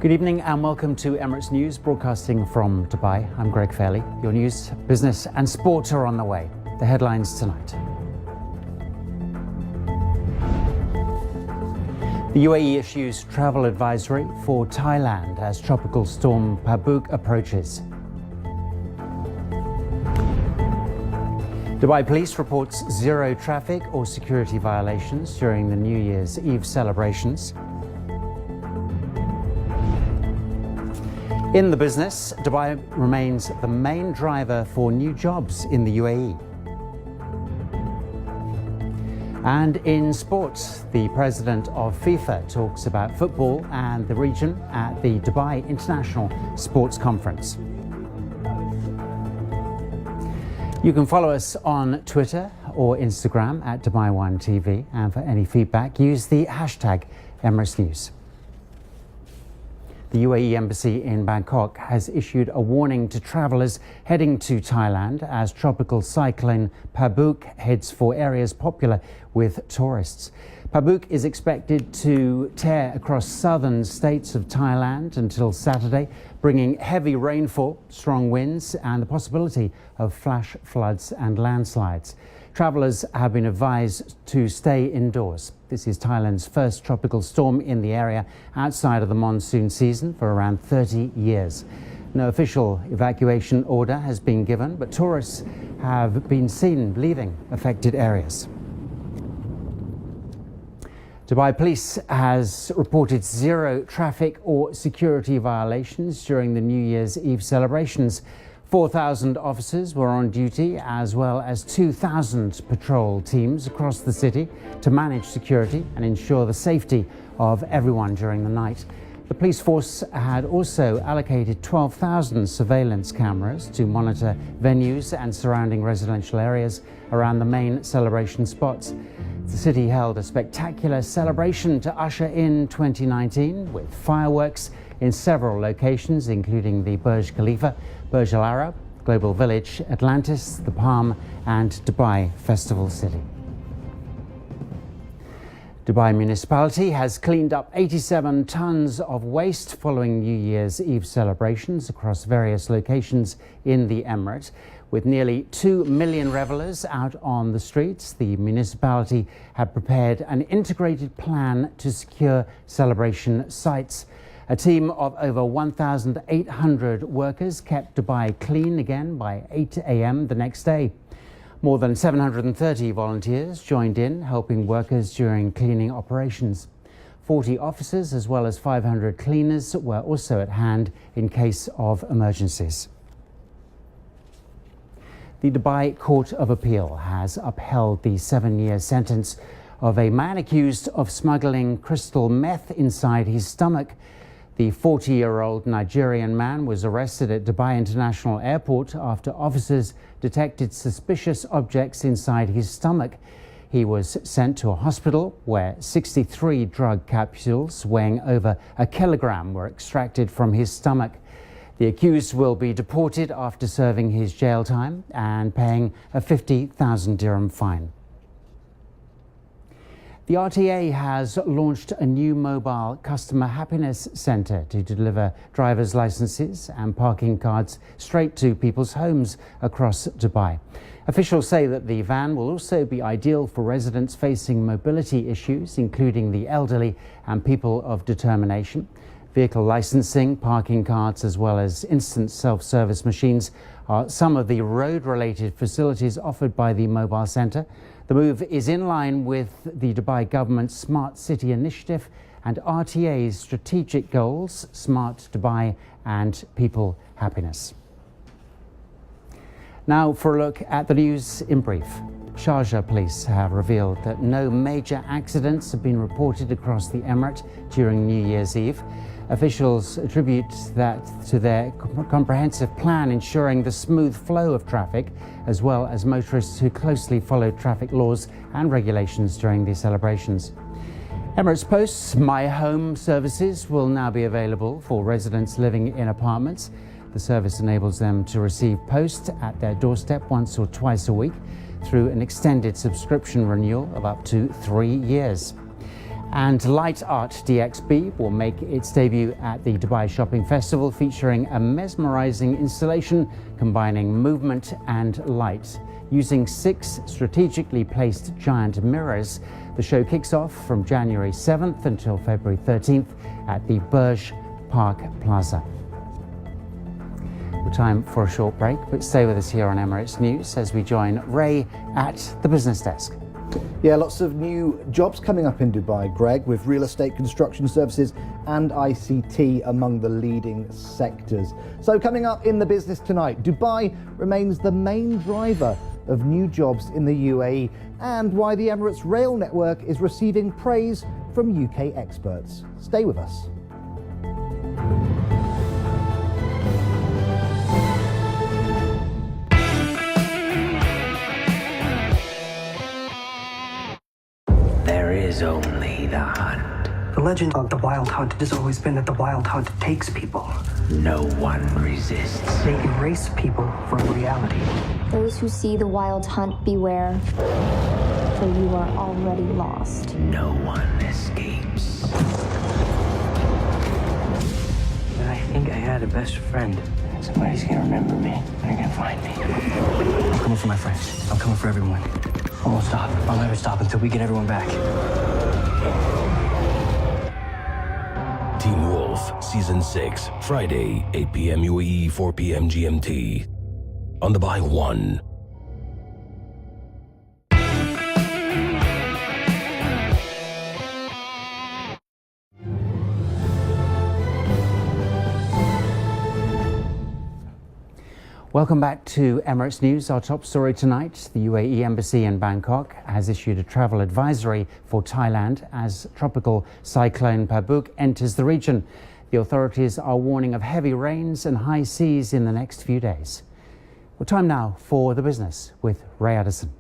Good evening and welcome to Emirates News, broadcasting from Dubai. I'm Greg Fairley. Your news, business and sport are on the way. The headlines tonight. The UAE issues travel advisory for Thailand as tropical storm Pabuk approaches. Dubai Police reports zero traffic or security violations during the New Year's Eve celebrations. In the business, Dubai remains the main driver for new jobs in the UAE. And in sports, the president of FIFA talks about football and the region at the Dubai International Sports Conference. You can follow us on Twitter or Instagram at Dubai1TV, and for any feedback, use the hashtag Emirates News. The UAE Embassy in Bangkok has issued a warning to travellers heading to Thailand as tropical cyclone Pabuk heads for areas popular with tourists. Pabuk is expected to tear across southern states of Thailand until Saturday, bringing heavy rainfall, strong winds and the possibility of flash floods and landslides. Travellers have been advised to stay indoors. This is Thailand's first tropical storm in the area outside of the monsoon season for around 30 years. No official evacuation order has been given, but tourists have been seen leaving affected areas. Dubai Police has reported zero traffic or security violations during the New Year's Eve celebrations. 4,000 officers were on duty, as well as 2,000 patrol teams across the city to manage security and ensure the safety of everyone during the night. The police force had also allocated 12,000 surveillance cameras to monitor venues and surrounding residential areas around the main celebration spots. The city held a spectacular celebration to usher in 2019 with fireworks in several locations, including the Burj Khalifa, Burj Al Arab, Global Village, Atlantis, the Palm and Dubai Festival City. Dubai Municipality has cleaned up 87 tonnes of waste following New Year's Eve celebrations across various locations in the Emirates. With nearly 2 million revellers out on the streets, the municipality had prepared an integrated plan to secure celebration sites. A team of over 1,800 workers kept Dubai clean again by 8 a.m. the next day. More than 730 volunteers joined in, helping workers during cleaning operations. 40 officers as well as 500 cleaners were also at hand in case of emergencies. The Dubai Court of Appeal has upheld the 7-year sentence of a man accused of smuggling crystal meth inside his stomach. The 40-year-old Nigerian man was arrested at Dubai International Airport after officers detected suspicious objects inside his stomach. He was sent to a hospital where 63 drug capsules weighing over a kilogram were extracted from his stomach. The accused will be deported after serving his jail time and paying a 50,000 dirham fine. The RTA has launched a new mobile customer happiness centre to deliver driver's licences and parking cards straight to people's homes across Dubai. Officials say that the van will also be ideal for residents facing mobility issues, including the elderly and people of determination. Vehicle licensing, parking cards, as well as instant self-service machines are some of the road-related facilities offered by the mobile centre. The move is in line with the Dubai government's Smart City initiative and RTA's strategic goals, Smart Dubai and People Happiness. Now for a look at the news in brief. Sharjah police have revealed that no major accidents have been reported across the Emirate during New Year's Eve. Officials attribute that to their comprehensive plan ensuring the smooth flow of traffic, as well as motorists who closely follow traffic laws and regulations during these celebrations. Emirates Post's My Home services will now be available for residents living in apartments. The service enables them to receive post at their doorstep once or twice a week through an extended subscription renewal of up to 3 years. And Light Art DXB will make its debut at the Dubai Shopping Festival, featuring a mesmerizing installation combining movement and light. Using 6 strategically placed giant mirrors, the show kicks off from January 7th until February 13th at the Burj Park Plaza. Time for a short break, but stay with us here on Emirates News as we join Ray at the business desk. Yeah, lots of new jobs coming up in Dubai, Greg, with real estate, construction services and ICT among the leading sectors. So coming up in the business tonight, Dubai remains the main driver of new jobs in the UAE, and why the Emirates rail network is receiving praise from UK experts. Stay with us. There is only the hunt. The legend of the Wild Hunt has always been that the Wild Hunt takes people. No one resists. They erase people from reality. Those who see the Wild Hunt, beware, for you are already lost. No one escapes. I think I had a best friend. Somebody's gonna remember me. They're gonna find me. I'm coming for my friends. I'm coming for everyone. I won't stop. I'll never stop until we get everyone back. Teen Wolf, Season 6, Friday, 8 p.m. UAE, 4 p.m. GMT. On the Dubai One. Welcome back to Emirates News. Our top story tonight: the UAE Embassy in Bangkok has issued a travel advisory for Thailand as tropical cyclone Pabuk enters the region. The authorities are warning of heavy rains and high seas in the next few days. Well, time now for the business with Ray Addison.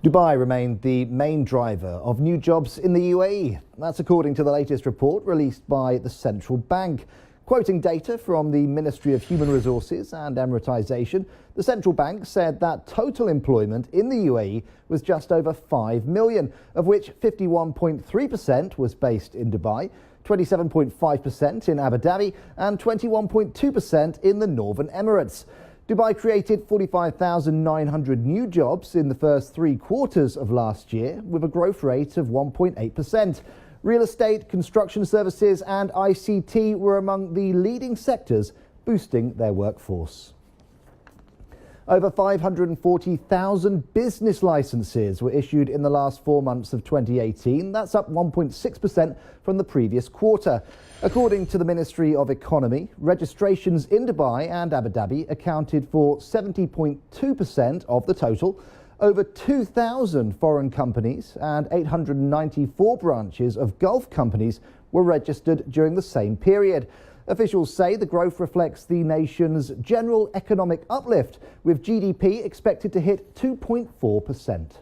Dubai remained the main driver of new jobs in the UAE. That's according to the latest report released by the central bank. Quoting data from the Ministry of Human Resources and Emiratisation, the central bank said that total employment in the UAE was just over 5 million, of which 51.3% was based in Dubai, 27.5% in Abu Dhabi and 21.2% in the Northern Emirates. Dubai created 45,900 new jobs in the first 3 quarters of last year, with a growth rate of 1.8%. Real estate, construction services and ICT were among the leading sectors, boosting their workforce. Over 540,000 business licenses were issued in the last 4 months of 2018. That's up 1.6% from the previous quarter. According to the Ministry of Economy, registrations in Dubai and Abu Dhabi accounted for 70.2% of the total. Over 2,000 foreign companies and 894 branches of Gulf companies were registered during the same period. Officials say the growth reflects the nation's general economic uplift, with GDP expected to hit 2.4%.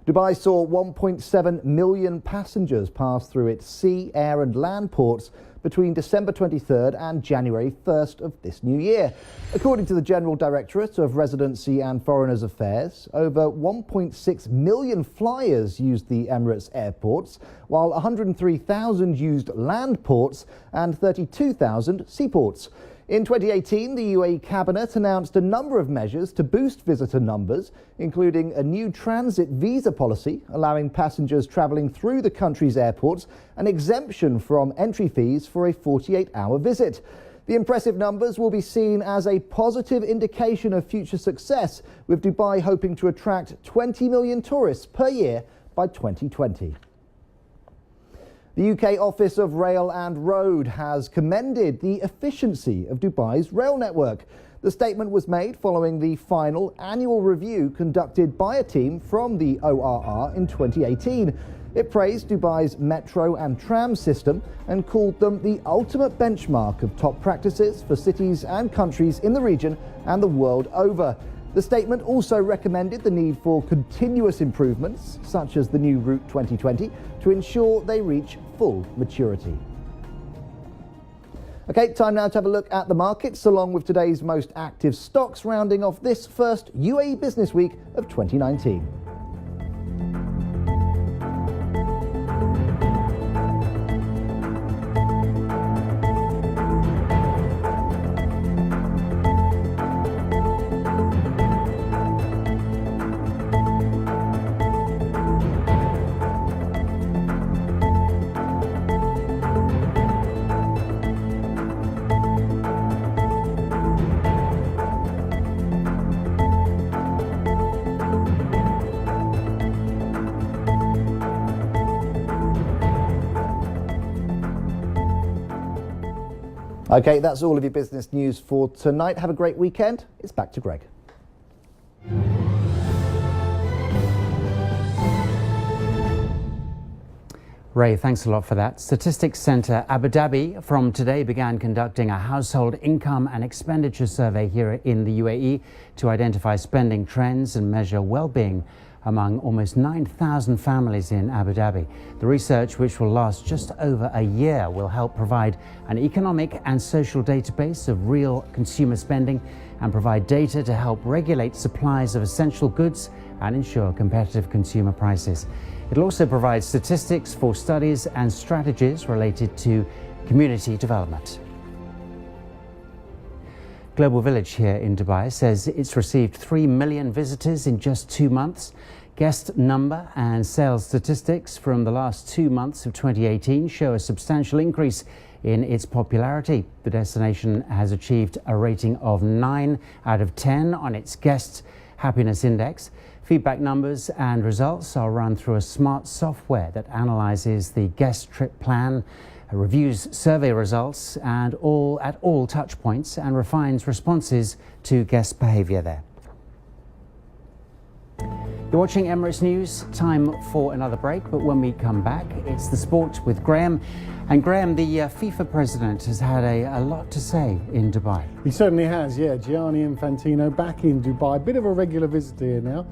Dubai saw 1.7 million passengers pass through its sea, air and land ports between December 23rd and January 1st of this new year. According to the General Directorate of Residency and Foreigners Affairs, over 1.6 million flyers used the Emirates airports, while 103,000 used land ports and 32,000 seaports. In 2018, the UAE Cabinet announced a number of measures to boost visitor numbers, including a new transit visa policy allowing passengers travelling through the country's airports an exemption from entry fees for a 48-hour visit. The impressive numbers will be seen as a positive indication of future success, with Dubai hoping to attract 20 million tourists per year by 2020. The UK Office of Rail and Road has commended the efficiency of Dubai's rail network. The statement was made following the final annual review conducted by a team from the ORR in 2018. It praised Dubai's metro and tram system and called them the ultimate benchmark of top practices for cities and countries in the region and the world over. The statement also recommended the need for continuous improvements, such as the new Route 2020, to ensure they reach full maturity. OK, time now to have a look at the markets along with today's most active stocks, rounding off this first UAE Business Week of 2019. OK, that's all of your business news for tonight. Have a great weekend. It's back to Greg. Ray, thanks a lot for that. Statistics Centre Abu Dhabi from today began conducting a household income and expenditure survey here in the UAE to identify spending trends and measure well-being among almost 9,000 families in Abu Dhabi. The research, which will last just over a year, will help provide an economic and social database of real consumer spending and provide data to help regulate supplies of essential goods and ensure competitive consumer prices. It'll also provide statistics for studies and strategies related to community development. Global Village here in Dubai says it's received 3 million visitors in just 2 months. Guest number and sales statistics from the last 2 months of 2018 show a substantial increase in its popularity. The destination has achieved a rating of 9 out of 10 on its Guest Happiness Index. Feedback numbers and results are run through a smart software that analyzes the guest trip plan, reviews survey results and at all touch points and refines responses to guest behaviour there. You're watching Emirates News. Time for another break, but when we come back, it's the sport with Graham. And Graham, the FIFA president, has had a lot to say in Dubai. He certainly has, yeah. Gianni Infantino back in Dubai, a bit of a regular visitor here now.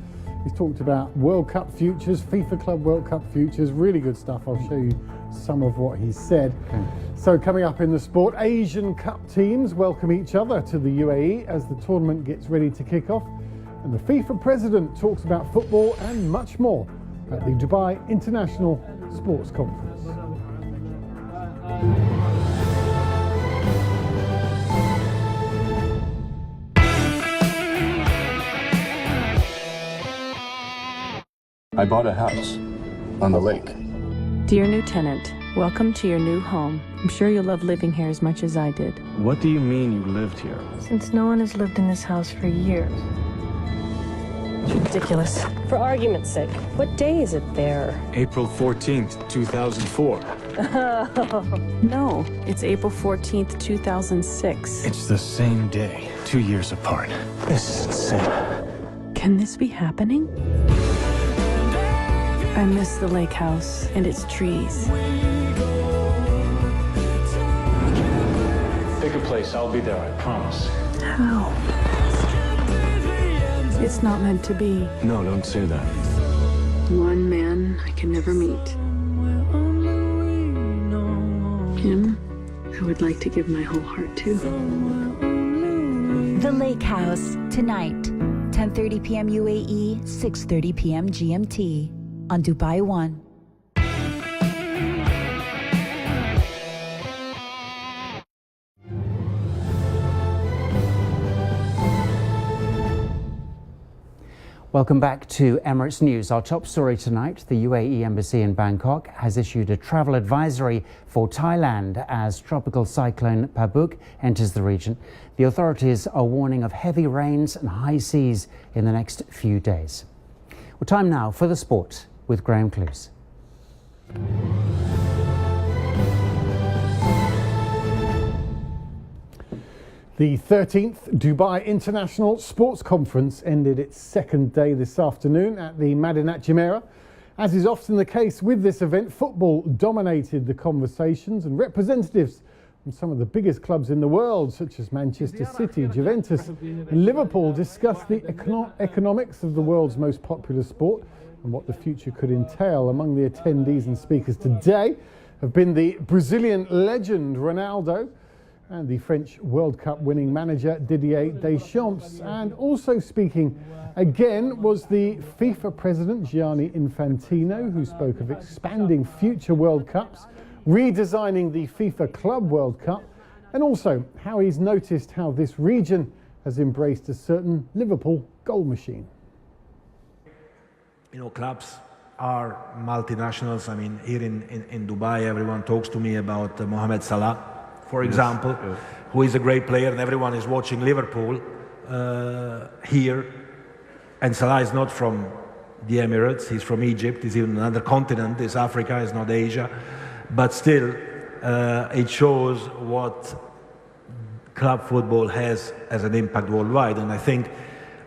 He's talked about World Cup futures, FIFA Club World Cup futures, really good stuff. I'll show you some of what he said. Okay. So coming up in the sport, Asian Cup teams welcome each other to the UAE as the tournament gets ready to kick off. And the FIFA president talks about football and much more at the Dubai International Sports Conference. I bought a house on the lake. Dear new tenant, welcome to your new home. I'm sure you'll love living here as much as I did. What do you mean you lived here? Since no one has lived in this house for years. It's ridiculous. For argument's sake, what day is it there? April 14th, 2004. No, it's April 14th, 2006. It's the same day, 2 years apart. This is insane. Can this be happening? I miss the lake house and its trees. Pick a place, I'll be there, I promise. How? It's not meant to be. No, don't say that. One man I can never meet. Him, I would like to give my whole heart to. The Lake House, tonight, 10:30 p.m. UAE, 6:30 p.m. GMT, on Dubai One. Welcome back to Emirates News. Our top story tonight, the UAE Embassy in Bangkok has issued a travel advisory for Thailand as tropical cyclone Pabuk enters the region. The authorities are warning of heavy rains and high seas in the next few days. Well, time now for the sport with Graham Clues. The 13th Dubai International Sports Conference ended its second day this afternoon at the Madinat Jumeirah. As is often the case with this event, football dominated the conversations and representatives from some of the biggest clubs in the world, such as Manchester City, Juventus and Liverpool, discussed the economics of the world's most popular sport and what the future could entail. Among the attendees and speakers today have been the Brazilian legend Ronaldo, and the French World Cup winning manager Didier Deschamps. And also speaking again was the FIFA president Gianni Infantino, who spoke of expanding future World Cups, redesigning the FIFA Club World Cup, and also how he's noticed how this region has embraced a certain Liverpool goal machine. You know, clubs are multinationals. I mean, here in Dubai, everyone talks to me about Mohamed Salah, for example, who is a great player, and everyone is watching Liverpool here. And Salah is not from the Emirates, he's from Egypt, he's in another continent, it's Africa, it's not Asia. But still, it shows what club football has as an impact worldwide. And I think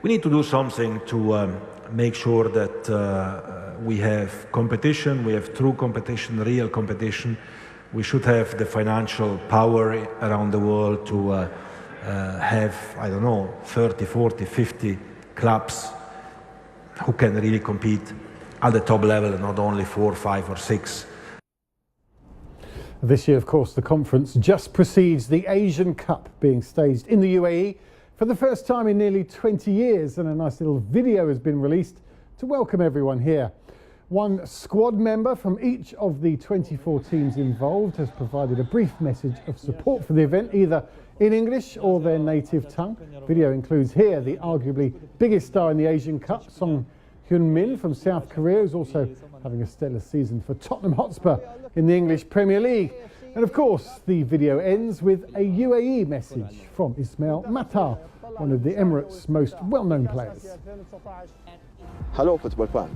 we need to do something to make sure that we have competition, we have true competition, real competition. We should have the financial power around the world to have, I don't know, 30, 40, 50 clubs who can really compete at the top level and not only 4, 5 or 6. This year, of course, the conference just precedes the Asian Cup being staged in the UAE for the first time in nearly 20 years, and a nice little video has been released to welcome everyone here. One squad member from each of the 24 teams involved has provided a brief message of support for the event, either in English or their native tongue. Video includes here the arguably biggest star in the Asian Cup, Son Heung-min from South Korea, who's also having a stellar season for Tottenham Hotspur in the English Premier League. And of course, the video ends with a UAE message from Ismail Matar, one of the Emirates' most well-known players. Hello, football fan.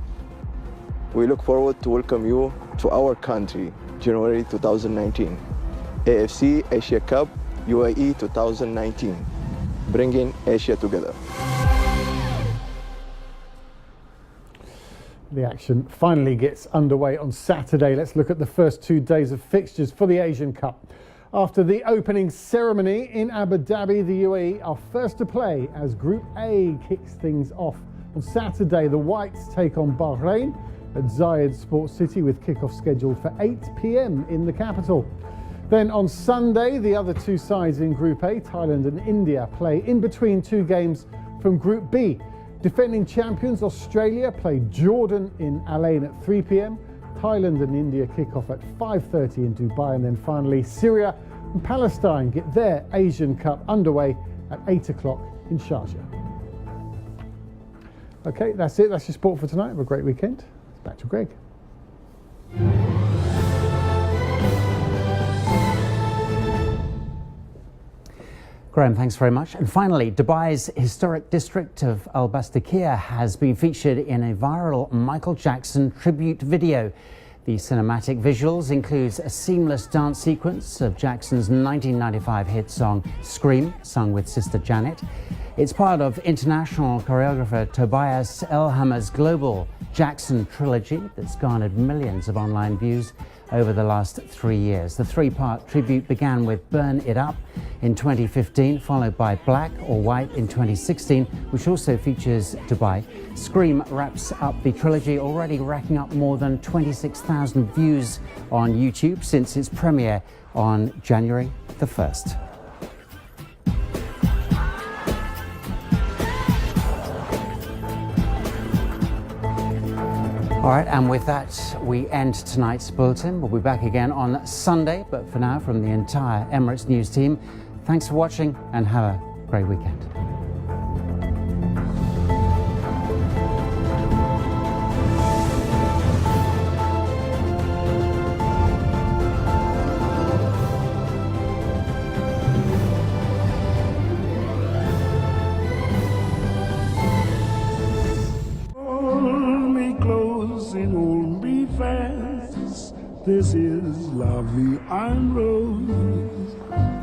We look forward to welcome you to our country, January 2019. AFC Asia Cup UAE 2019, bringing Asia together. The action finally gets underway on Saturday. Let's look at the first 2 days of fixtures for the Asian Cup. After the opening ceremony in Abu Dhabi, the UAE are first to play as Group A kicks things off. On Saturday, the Whites take on Bahrain at Zayed Sports City with kickoff scheduled for 8 p.m. in the capital. Then on Sunday, the other 2 sides in Group A, Thailand and India, play in between 2 games from Group B. Defending champions Australia play Jordan in Al Ain at 3 p.m. Thailand and India kick off at 5:30 in Dubai, and then finally Syria and Palestine get their Asian Cup underway at 8 o'clock in Sharjah. Okay, that's it. That's your sport for tonight. Have a great weekend. Back to Greg. Graham, thanks very much. And finally, Dubai's historic district of Al Bastakir has been featured in a viral Michael Jackson tribute video. The cinematic visuals includes a seamless dance sequence of Jackson's 1995 hit song Scream, sung with Sister Janet. It's part of international choreographer Tobias Elhammer's global Jackson trilogy that's garnered millions of online views over the last 3 years. The 3-part tribute began with Burn It Up in 2015, followed by Black or White in 2016, which also features Dubai. Scream wraps up the trilogy, already racking up more than 26,000 views on YouTube since its premiere on January the 1st. All right, and with that, we end tonight's bulletin. We'll be back again on Sunday, but for now, from the entire Emirates News team, thanks for watching and have a great weekend. This is La Vie en Rose.